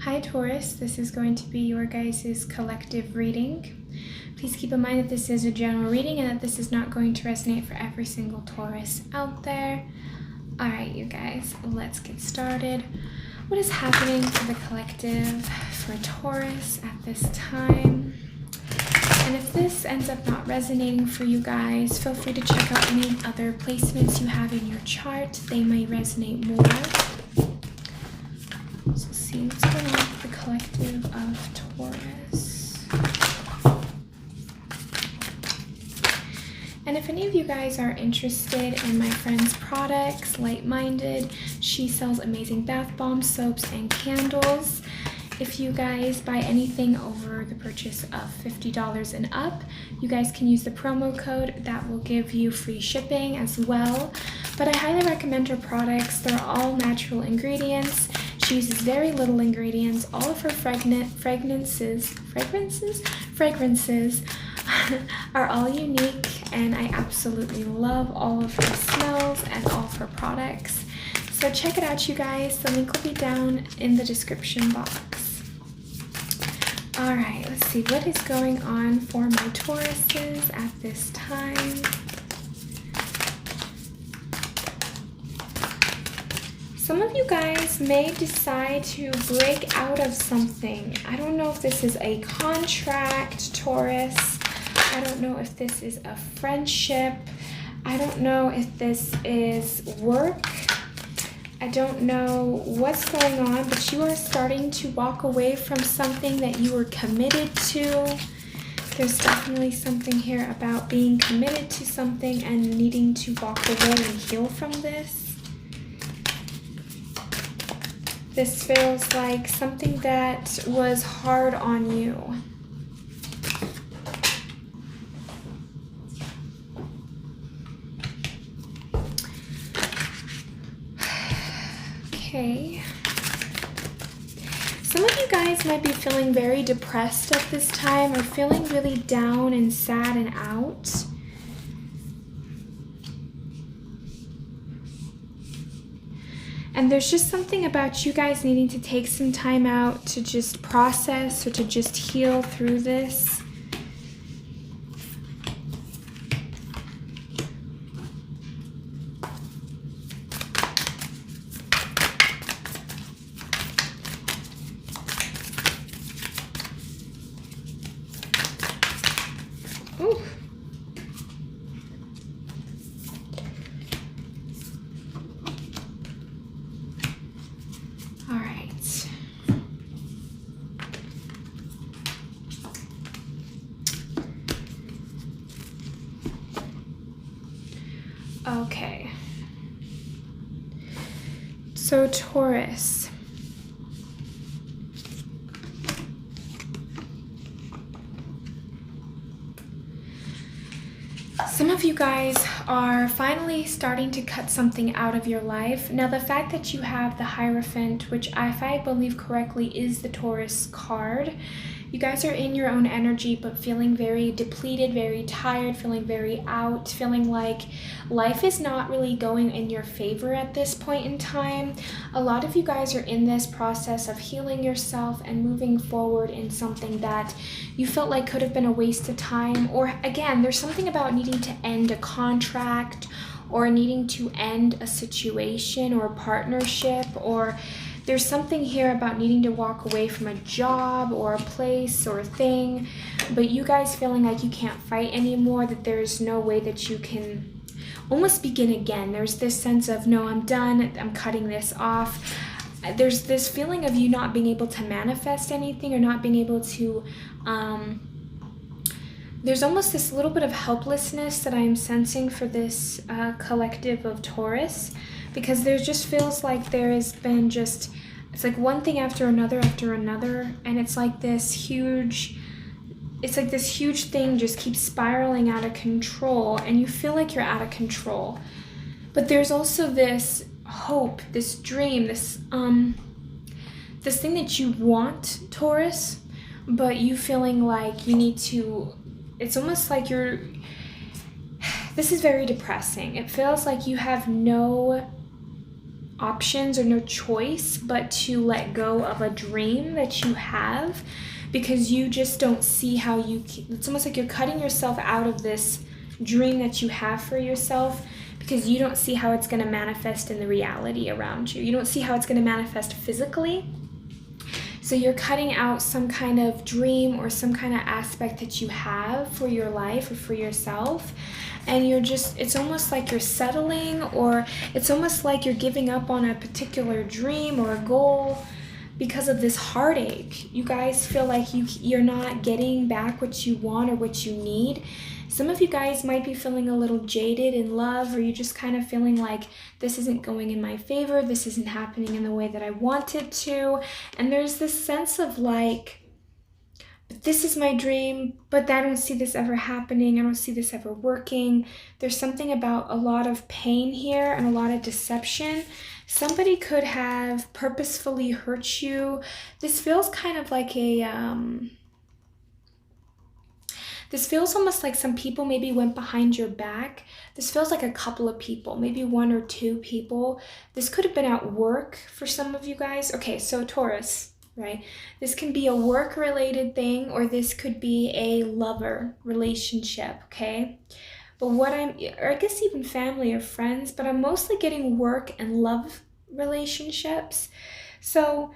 Hi Taurus, this is going to be your guys' collective reading. Please keep in mind that this is a general reading and that this is not going to resonate for every single Taurus out there. Alright you guys, let's get started. What is happening for the collective for Taurus at this time? And if this ends up not resonating for you guys, feel free to check out any other placements you have in your chart. They may resonate more. So see what's going on with the collective of Taurus. And if any of you guys are interested in my friend's products, Light-Minded, she sells amazing bath bombs, soaps, and candles. If you guys buy anything over the purchase of $50 and up, you guys can use the promo code. That will give you free shipping as well. But I highly recommend her products. They're all natural ingredients. She uses very little ingredients. All of her fragrances are all unique, and I absolutely love all of her smells and all of her products. So check it out, you guys. The link will be down in the description box. All right, let's see what is going on for my Tauruses at this time. Some of you guys may decide to break out of something. I don't know if this is a contract, Taurus. I don't know if this is a friendship. I don't know if this is work. I don't know what's going on, but you are starting to walk away from something that you were committed to. There's definitely something here about being committed to something and needing to walk away and heal from this. This feels like something that was hard on you. Okay. Some of you guys might be feeling very depressed at this time or feeling really down and sad and out. And there's just something about you guys needing to take some time out to just process or to just heal through this. Ooh. All right. Okay. So Taurus. Some of you guys are finally starting to cut something out of your life. Now, the fact that you have the Hierophant, which if I believe correctly is the Taurus card, you guys are in your own energy, but feeling very depleted, very tired, feeling very out, feeling like life is not really going in your favor at this point in time. A lot of you guys are in this process of healing yourself and moving forward in something that you felt like could have been a waste of time. Or again, there's something about needing to end a contract or needing to end a situation or a partnership, or there's something here about needing to walk away from a job or a place or a thing, but you guys feeling like you can't fight anymore, that there's no way that you can almost begin again. There's this sense of, no, I'm done, I'm cutting this off. There's this feeling of you not being able to manifest anything or not being able to, there's almost this little bit of helplessness that I'm sensing for this collective of Taurus, because there just feels like there has been just, it's like one thing after another, and it's like this huge thing just keeps spiraling out of control, and you feel like you're out of control. But there's also this hope, this dream, this thing that you want, Taurus, but you feeling like you need to, it's almost like this is very depressing. It feels like you have no options or no choice but to let go of a dream that you have, because you just don't see how it's almost like you're cutting yourself out of this dream that you have for yourself, because you don't see how it's going to manifest in the reality around you. You don't see how it's going to manifest physically. So you're cutting out some kind of dream or some kind of aspect that you have for your life or for yourself. And it's almost like you're settling, or it's almost like you're giving up on a particular dream or a goal because of this heartache. You guys feel like you're not getting back what you want or what you need. Some of you guys might be feeling a little jaded in love, or you're just kind of feeling like this isn't going in my favor, this isn't happening in the way that I want it to. And there's this sense of like, this is my dream, but I don't see this ever happening. I don't see this ever working. There's something about a lot of pain here and a lot of deception. Somebody could have purposefully hurt you. This feels kind of like this feels almost like some people maybe went behind your back. This feels like a couple of people, maybe 1 or 2 people. This could have been at work for some of you guys. Okay, so Taurus, right? This can be a work-related thing, or this could be a lover relationship, okay? But or I guess even family or friends, but I'm mostly getting work and love relationships. So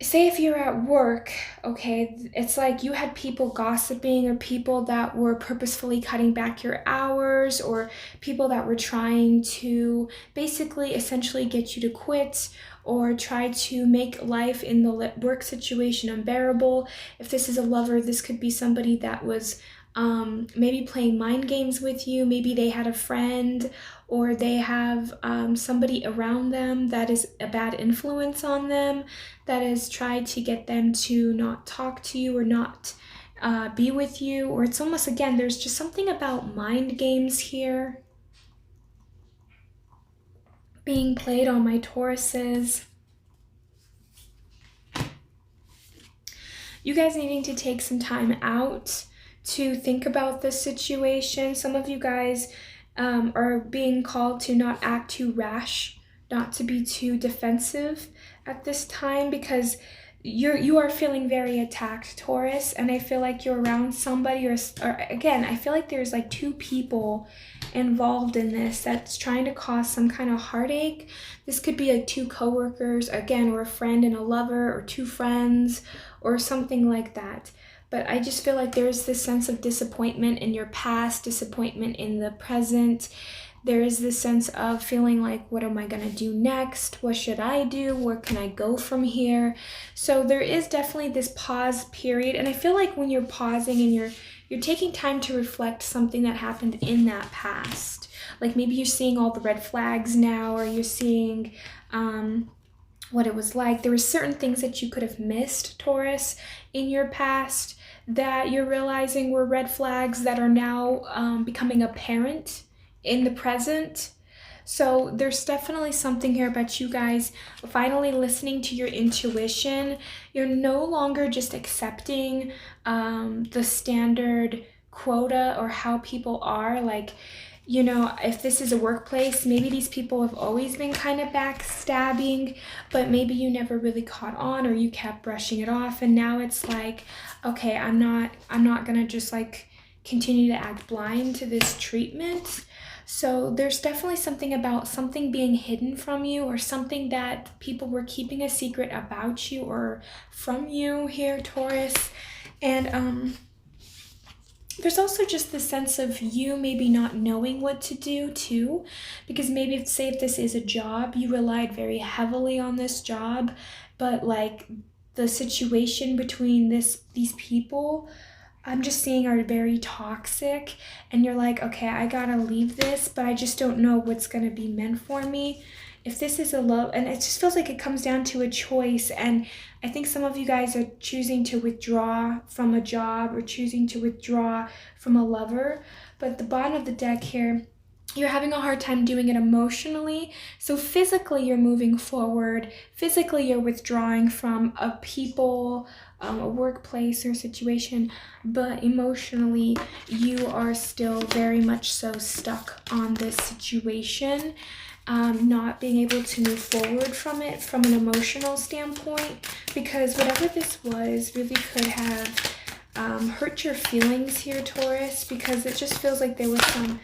say if you're at work, okay, it's like you had people gossiping, or people that were purposefully cutting back your hours, or people that were trying to basically essentially get you to quit, or try to make life in the work situation unbearable. If this is a lover, this could be somebody that was maybe playing mind games with you. Maybe they had a friend, or they have somebody around them that is a bad influence on them, that has tried to get them to not talk to you or not be with you. Or it's almost, again, there's just something about mind games here being played on my Tauruses. You guys needing to take some time out to think about this situation. Some of you guys are being called to not act too rash, not to be too defensive at this time, because you are feeling very attacked, Taurus. And I feel like you're around somebody, or again, I feel like there's like 2 people involved in this that's trying to cause some kind of heartache. This could be like 2 coworkers, again, or a friend and a lover, or 2 friends, or something like that. But I just feel like there's this sense of disappointment in your past, disappointment in the present. There is this sense of feeling like, what am I going to do next? What should I do? Where can I go from here? So there is definitely this pause period. And I feel like when you're pausing and you're taking time to reflect something that happened in that past. Like maybe you're seeing all the red flags now, or you're seeing what it was like. There were certain things that you could have missed, Taurus, in your past, that you're realizing were red flags that are now becoming apparent in the present. So there's definitely something here about you guys finally listening to your intuition. You're no longer just accepting the standard quota or how people are. Like, you know, if this is a workplace, maybe these people have always been kind of backstabbing, but maybe you never really caught on, or you kept brushing it off. And now it's like, okay, I'm not gonna just like continue to act blind to this treatment. So there's definitely something about something being hidden from you, or something that people were keeping a secret about you or from you here, Taurus. And there's also just the sense of you maybe not knowing what to do too, because maybe if this is a job, you relied very heavily on this job, but like the situation between these people, I'm just seeing, are very toxic, and you're like, okay, I gotta leave this, but I just don't know what's gonna be meant for me. If this is a love, and it just feels like it comes down to a choice, and I think some of you guys are choosing to withdraw from a job, or choosing to withdraw from a lover. But at the bottom of the deck here, you're having a hard time doing it emotionally. So physically you're moving forward, physically you're withdrawing from a people, a workplace or situation, but emotionally you are still very much so stuck on this situation. not being able to move forward from it from an emotional standpoint, because whatever this was really could have hurt your feelings here, Taurus, because it just feels like there was some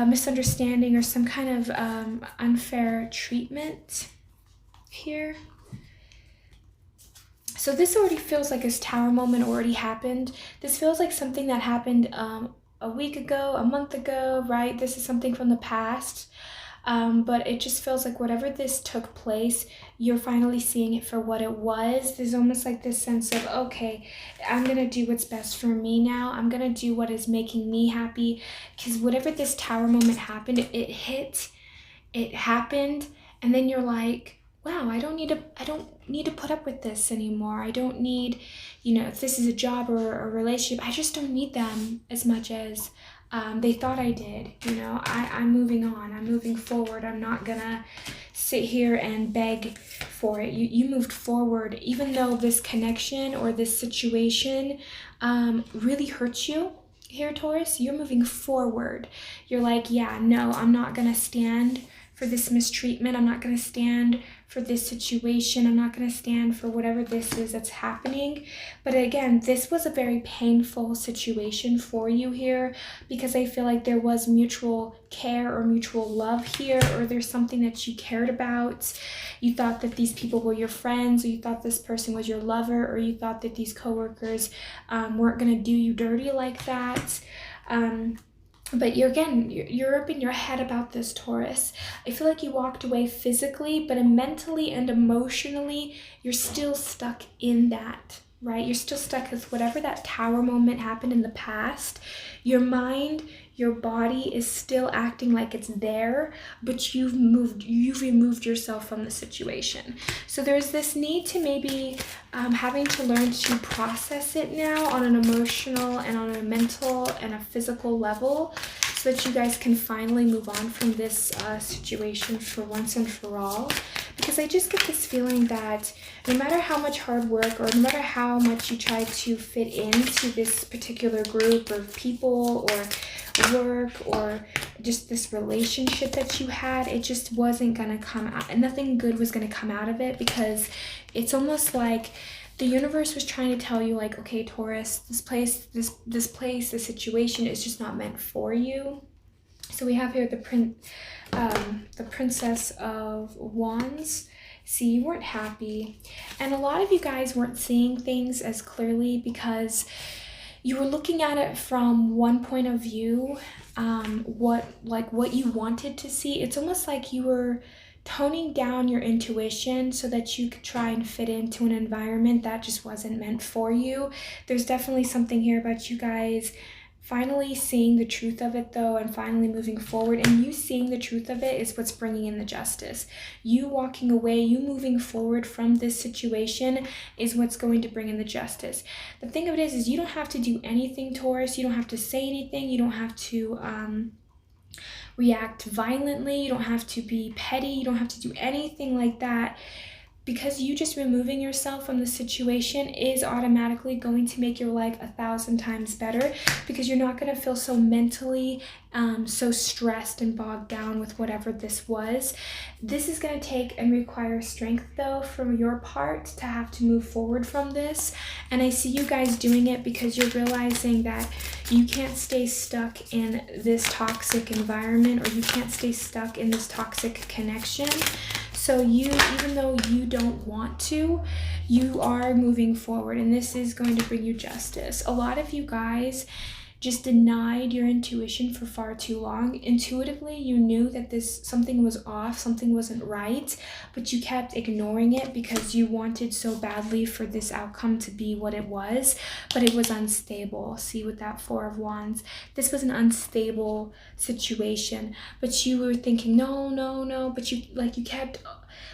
misunderstanding or some kind of unfair treatment here. So this already feels like this Tower moment already happened. This feels like something that happened a week ago, a month ago, right? This is something from the past. But it just feels like whatever this took place, you're finally seeing it for what it was. There's almost like this sense of, okay, I'm going to do what's best for me now. I'm going to do what is making me happy. Because whatever this Tower moment happened, it happened. And then you're like, wow, I don't need to put up with this anymore. I don't need, if this is a job or a relationship, I just don't need them as much as they thought I did. I'm moving on. I'm moving forward. I'm not gonna sit here and beg for it. You moved forward, even though this connection or this situation really hurts you here, Taurus. You're moving forward. You're like, yeah, no, I'm not gonna stand for this mistreatment. I'm not gonna stand for this situation. I'm not gonna stand for whatever this is that's happening. But again, this was a very painful situation for you here, because I feel like there was mutual care or mutual love here, or there's something that you cared about. You thought that these people were your friends, or you thought this person was your lover, or you thought that these coworkers weren't gonna do you dirty like that. But you're up in your head about this, Taurus. I feel like you walked away physically, but mentally and emotionally, you're still stuck in that, right? You're still stuck with whatever that Tower moment happened in the past. Your mind, your body is still acting like it's there, but you've removed yourself from the situation. So there's this need to maybe having to learn to process it now on an emotional and on a mental and a physical level, so that you guys can finally move on from this situation for once and for all. Because I just get this feeling that no matter how much hard work, or no matter how much you try to fit into this particular group of people or work or just this relationship that you had, it just wasn't gonna come out, and nothing good was gonna come out of it, because it's almost like the universe was trying to tell you, like, okay, Taurus, this situation is just not meant for you. So we have here the Princess of Wands. See, you weren't happy, and a lot of you guys weren't seeing things as clearly because you were looking at it from one point of view, what you wanted to see. It's almost like you were toning down your intuition so that you could try and fit into an environment that just wasn't meant for you. There's definitely something here about you guys finally seeing the truth of it, though, and finally moving forward. And you seeing the truth of it is what's bringing in the justice. You walking away, you moving forward from this situation is what's going to bring in the justice. The thing of it is you don't have to do anything, Taurus. You don't have to say anything. You don't have to react violently. You don't have to be petty. You don't have to do anything like that. Because you just removing yourself from the situation is automatically going to make your life 1,000 times better, because you're not going to feel so mentally so stressed and bogged down with whatever this was. This is going to take and require strength, though, from your part to have to move forward from this. And I see you guys doing it because you're realizing that you can't stay stuck in this toxic environment, or you can't stay stuck in this toxic connection. So even though you don't want to, you are moving forward, and this is going to bring you justice. A lot of you guys just denied your intuition for far too long. Intuitively, you knew that something was off, something wasn't right, but you kept ignoring it because you wanted so badly for this outcome to be what it was, but it was unstable. See, with that Four of Wands, this was an unstable situation, but you were thinking, no, but you kept,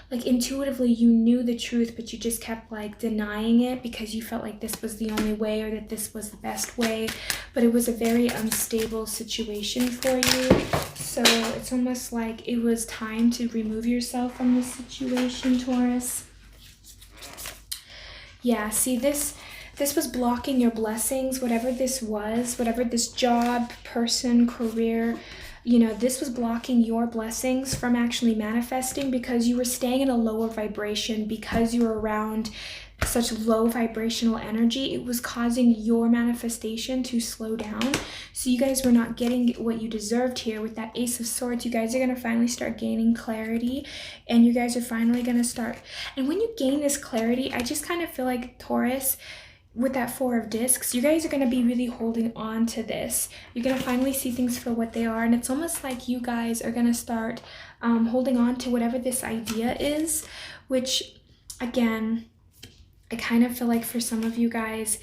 intuitively you knew the truth, but you just kept denying it because you felt like this was the only way, or that this was the best way. But it was a very unstable situation for you. So it's almost like it was time to remove yourself from this situation, Taurus. Yeah, see, this was blocking your blessings, whatever this was, whatever this job, person, career, you know, this was blocking your blessings from actually manifesting because you were staying in a lower vibration, because you were around such low vibrational energy. It was causing your manifestation to slow down. So you guys were not getting what you deserved here. With that Ace of Swords, you guys are going to finally start gaining clarity, and you guys are finally going to start. And when you gain this clarity, I just kind of feel like, Taurus, with that Four of Discs, you guys are going to be really holding on to this. You're going to finally see things for what they are, and it's almost like you guys are going to start holding on to whatever this idea is, which, again, I kind of feel like for some of you guys,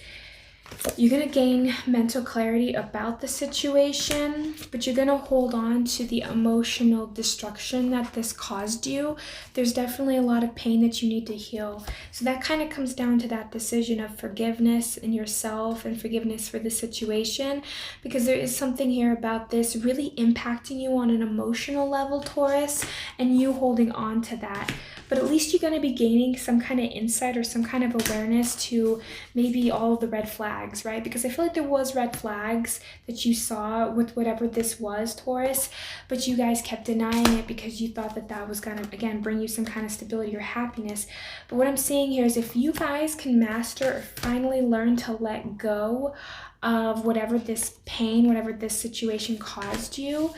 you're going to gain mental clarity about the situation, but you're going to hold on to the emotional destruction that this caused you. There's definitely a lot of pain that you need to heal. So that kind of comes down to that decision of forgiveness in yourself and forgiveness for the situation, because there is something here about this really impacting you on an emotional level, Taurus, and you holding on to that. But at least you're going to be gaining some kind of insight or some kind of awareness to maybe all of the red flags, right? Because I feel like there was red flags that you saw with whatever this was, Taurus, but you guys kept denying it because you thought that that was going to, again, bring you some kind of stability or happiness. But what I'm saying here is, if you guys can master or finally learn to let go of whatever this pain, whatever this situation caused you,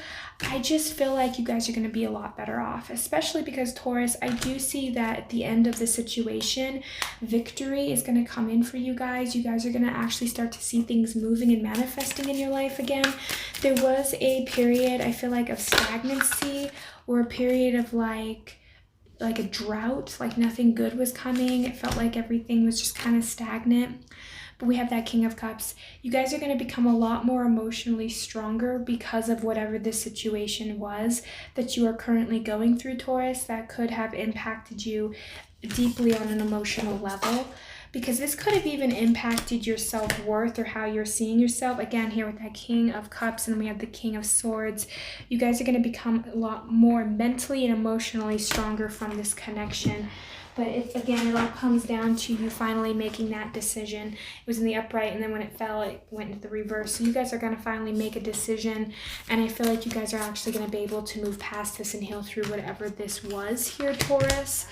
I just feel like you guys are going to be a lot better off, especially because, Taurus, I do see that at the end of the situation, victory is going to come in for you guys. You guys are going to actually start to see things moving and manifesting in your life again. There was a period, I feel like, of stagnancy, or a period of like a drought, like nothing good was coming. It felt like everything was just kind of stagnant. But we have that King of Cups. You guys are going to become a lot more emotionally stronger because of whatever this situation was that you are currently going through, Taurus, that could have impacted you deeply on an emotional level. Because this could have even impacted your self-worth or how you're seeing yourself. Again, here with that King of Cups, and we have the King of Swords. You guys are going to become a lot more mentally and emotionally stronger from this connection. But again, it all comes down to you finally making that decision. It was in the upright, and then when it fell, it went into the reverse. So you guys are going to finally make a decision, and I feel like you guys are actually going to be able to move past this and heal through whatever this was here, Taurus.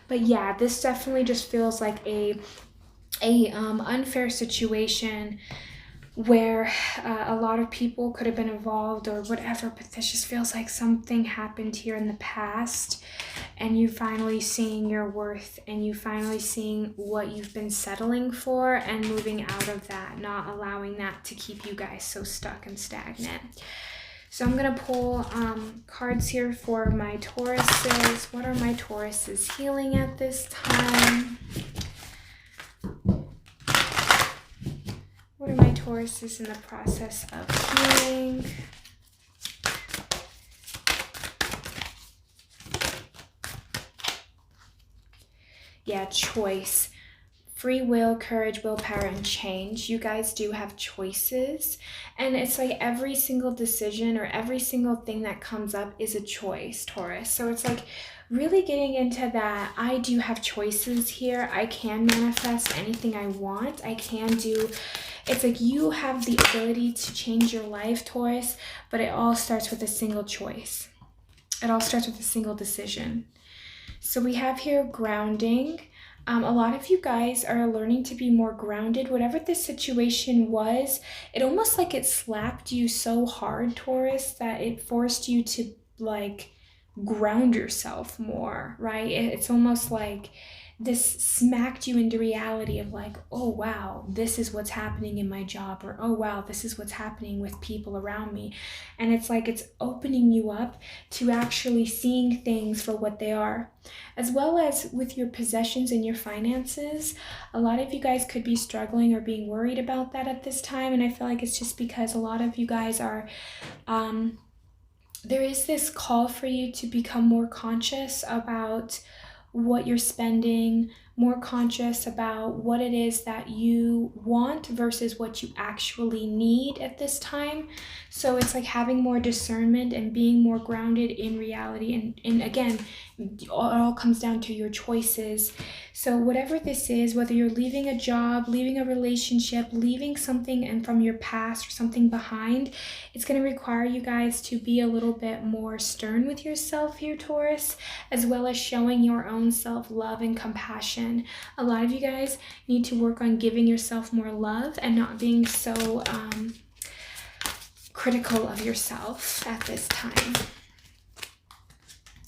But yeah, this definitely just feels like a unfair situation where a lot of people could have been involved or whatever, but this just feels like something happened here in the past, and you finally seeing your worth, and you finally seeing what you've been settling for and moving out of that, not allowing that to keep you guys so stuck and stagnant. So I'm going to pull cards here for my Tauruses. What are my Tauruses healing at this time? What are my Tauruses in the process of healing? Yeah, choice. Free will, courage, willpower, and change. You guys do have choices. And it's like every single decision or every single thing that comes up is a choice, Taurus. So it's like really getting into that. I do have choices here. I can manifest anything I want. I can do... It's like you have the ability to change your life, Taurus, but it all starts with a single choice. It all starts with a single decision. So we have here grounding. A lot of you guys are learning to be more grounded. Whatever this situation was, it almost like it slapped you so hard, Taurus, that it forced you to like ground yourself more, right? It's almost like this smacked you into reality of like, oh wow, this is what's happening in my job, or oh wow, this is what's happening with people around me. And it's like it's opening you up to actually seeing things for what they are. As well as with your possessions and your finances, a lot of you guys could be struggling or being worried about that at this time. And I feel like it's just because a lot of you guys are there is this call for you to become more conscious about what you're spending, more conscious about what it is that you want versus what you actually need at this time. So it's like having more discernment and being more grounded in reality. And again, it all comes down to your choices. So whatever this is, whether you're leaving a job, leaving a relationship, leaving something and from your past or something behind, it's going to require you guys to be a little bit more stern with yourself here, Taurus, as well as showing your own self-love and compassion. A lot of you guys need to work on giving yourself more love and not being so critical of yourself at this time.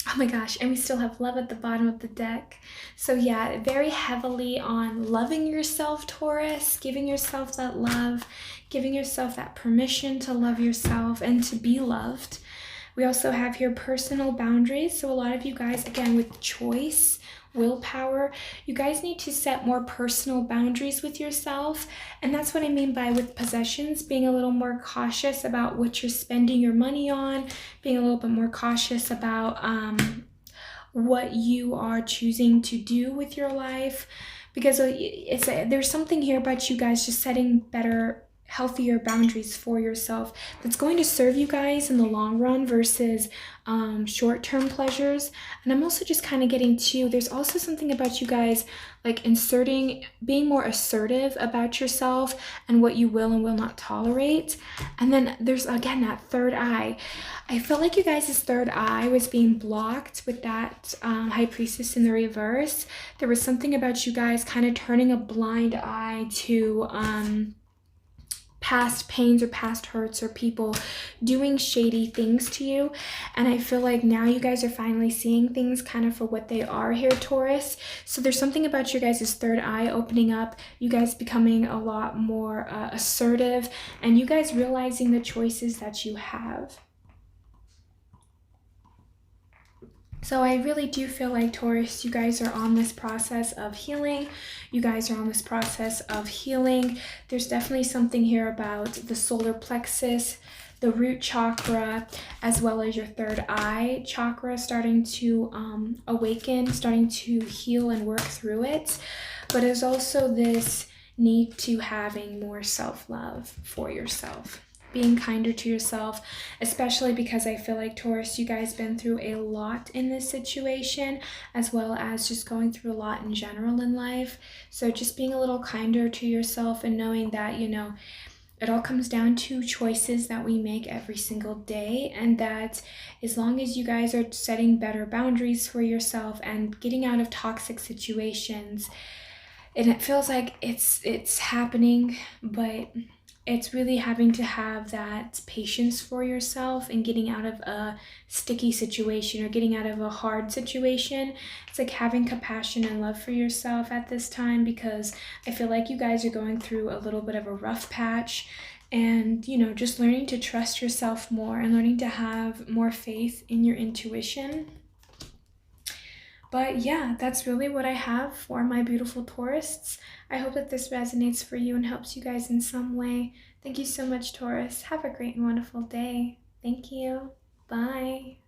Oh my gosh, and we still have love at the bottom of the deck. So yeah, very heavily on loving yourself, Taurus, giving yourself that love, giving yourself that permission to love yourself and to be loved. We also have here personal boundaries. So a lot of you guys, again, with choice, willpower, you guys need to set more personal boundaries with yourself. And that's what I mean by with possessions, being a little more cautious about what you're spending your money on, being a little bit more cautious about what you are choosing to do with your life. Because there's something here about you guys just setting better, healthier boundaries for yourself that's going to serve you guys in the long run versus short-term pleasures. And I'm also just kind of getting to, there's also something about you guys like being more assertive about yourself and what you will and will not tolerate. And then there's again that third eye. I felt like you guys' third eye was being blocked with that High Priestess in the reverse. There was something about you guys kind of turning a blind eye to past pains or past hurts or people doing shady things to you. And I feel like now you guys are finally seeing things kind of for what they are here, Taurus. So there's something about your guys' third eye opening up, you guys becoming a lot more assertive, and you guys realizing the choices that you have. So I really do feel like, Taurus, you guys are on this process of healing. You guys are on this process of healing. There's definitely something here about the solar plexus, the root chakra, as well as your third eye chakra starting to awaken, starting to heal and work through it. But there's also this need to having more self-love for yourself, being kinder to yourself, especially because I feel like, Taurus, you guys been through a lot in this situation, as well as just going through a lot in general in life. So just being a little kinder to yourself and knowing that, you know, it all comes down to choices that we make every single day, and that as long as you guys are setting better boundaries for yourself and getting out of toxic situations, and it feels like it's happening, but it's really having to have that patience for yourself and getting out of a sticky situation or getting out of a hard situation. It's like having compassion and love for yourself at this time, because I feel like you guys are going through a little bit of a rough patch, and, you know, just learning to trust yourself more and learning to have more faith in your intuition. But yeah, that's really what I have for my beautiful Tauruses. I hope that this resonates for you and helps you guys in some way. Thank you so much, Taurus. Have a great and wonderful day. Thank you. Bye.